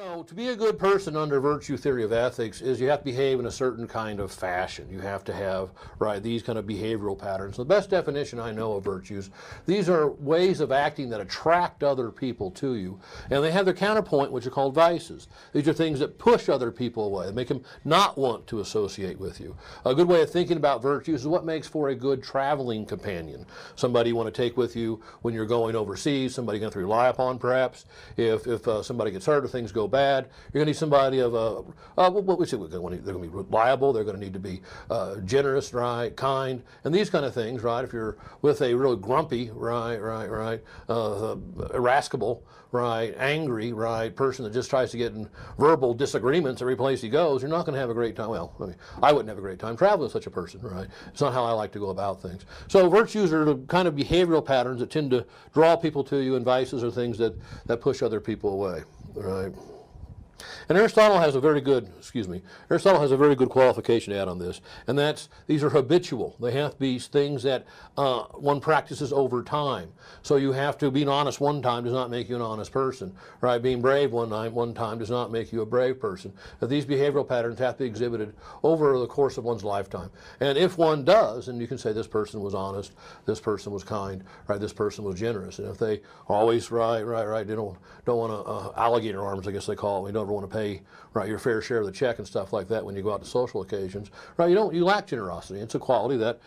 So to be a good person under virtue theory of ethics is you have to behave in a certain kind of fashion. You have to have, right, these kind of behavioral patterns. The best definition I know of virtues, these are ways of acting that attract other people to you. And they have their counterpoint, which are called vices. These are things that push other people away, that make them not want to associate with you. A good way of thinking about virtues is what makes for a good traveling companion. Somebody you want to take with you when you're going overseas, somebody you're going to rely upon perhaps. If somebody gets hurt or things go bad, you're going to need somebody of what we say, they're going to be reliable, they're going to need to be generous, right, kind, and these kind of things, right? If you're with a really grumpy, irascible, right, angry, right, person that just tries to get in verbal disagreements every place he goes, you're not going to have a great time. Well, I wouldn't have a great time traveling with such a person, right? It's not how I like to go about things. So virtues are the kind of behavioral patterns that tend to draw people to you, and vices are things that push other people away, right? And Aristotle has a very good qualification to add on this, and that's these are habitual. They have to be things that one practices over time. So you have to being honest one time does not make you an honest person, right? Being brave one time does not make you a brave person. But these behavioral patterns have to be exhibited over the course of one's lifetime. And if one does, and you can say this person was honest, this person was kind, right? This person was generous. And if they always they don't want to alligator arms, I guess they call it. We don't want to pay, right, your fair share of the check and stuff like that when you go out to social occasions, right? You lack generosity. It's a quality that,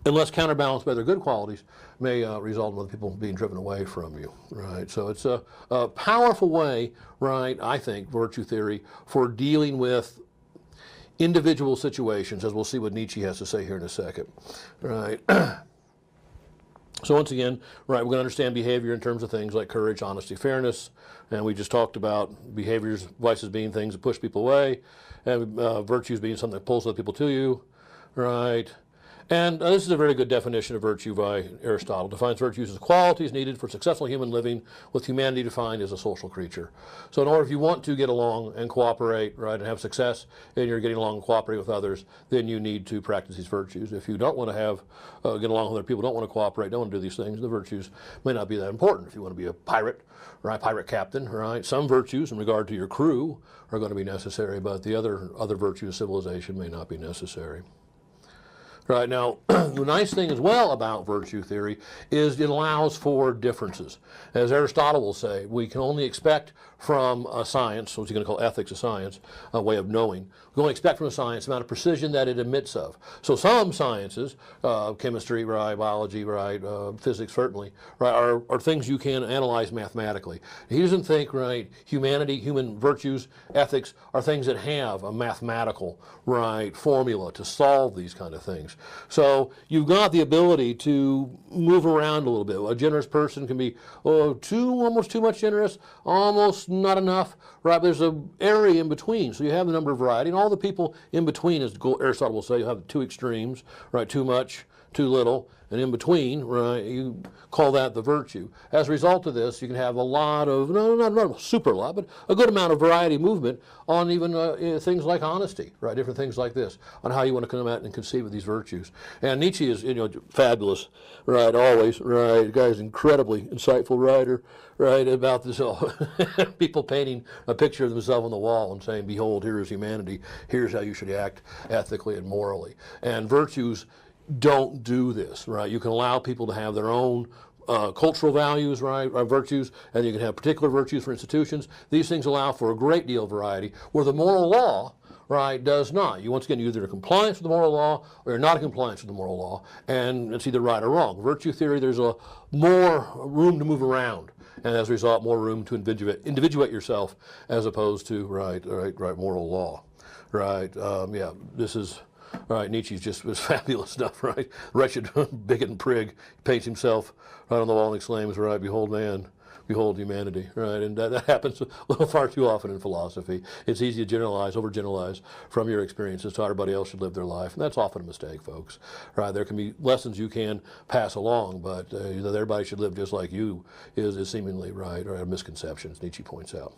unless counterbalanced by their good qualities, may result in other people being driven away from you, right? So it's a powerful way, right, I think, virtue theory, for dealing with individual situations, as we'll see what Nietzsche has to say here in a second, right? So once again, right, we're going to understand behavior in terms of things like courage, honesty, fairness, and we just talked about behaviors, vices being things that push people away, and virtues being something that pulls other people to you, right? And this is a very good definition of virtue by Aristotle. Defines virtues as qualities needed for successful human living, with humanity defined as a social creature. So in order, if you want to get along and cooperate, right, and have success in your getting along and cooperating with others, then you need to practice these virtues. If you don't want to have get along with other people, don't want to cooperate, don't want to do these things, the virtues may not be that important. If you want to be a pirate, right, pirate captain, right, some virtues in regard to your crew are going to be necessary, but the other virtues of civilization may not be necessary. Right, now, the nice thing as well about virtue theory is it allows for differences. As Aristotle will say, we can only expect from a science, which he's going to call ethics a science, a way of knowing, we can only expect from a science the amount of precision that it admits of. So some sciences, chemistry, right, biology, right, physics certainly, right, are things you can analyze mathematically. He doesn't think, right, humanity, human virtues, ethics are things that have a mathematical, right, formula to solve these kind of things. So you've got the ability to move around a little bit. A generous person can be almost too much generous, almost not enough, right? But there's an area in between. So you have the number of variety, and all the people in between, as Aristotle will say, you have the two extremes, right? Too much, too little, and in between, right, you call that the virtue. As a result of this, you can have a lot of, not super lot, but a good amount of variety movement on even things like honesty, right, different things like this, on how you want to come out and conceive of these virtues. And Nietzsche is, fabulous, right, always, right, the guy's an incredibly insightful writer, right, about this, people painting a picture of themselves on the wall and saying, behold, here is humanity, here's how you should act ethically and morally. And virtues don't do this, right? You can allow people to have their own cultural values, right, virtues, and you can have particular virtues for institutions. These things allow for a great deal of variety, where the moral law, right, does not. You, once again, you're either in compliance with the moral law or you're not in compliance with the moral law, and it's either right or wrong. Virtue theory, there's a more room to move around, and as a result, more room to individuate yourself as opposed to, right, moral law, right? Yeah, this is... All right, Nietzsche's just was fabulous stuff, right? Wretched bigot and prig paints himself right on the wall and exclaims, right, behold man, behold humanity, right? And that happens a little far too often in philosophy. It's easy to generalize, overgeneralize from your experiences to how everybody else should live their life, and that's often a mistake, folks. Right? There can be lessons you can pass along, but that everybody should live just like you is seemingly right, or a misconception, as Nietzsche points out.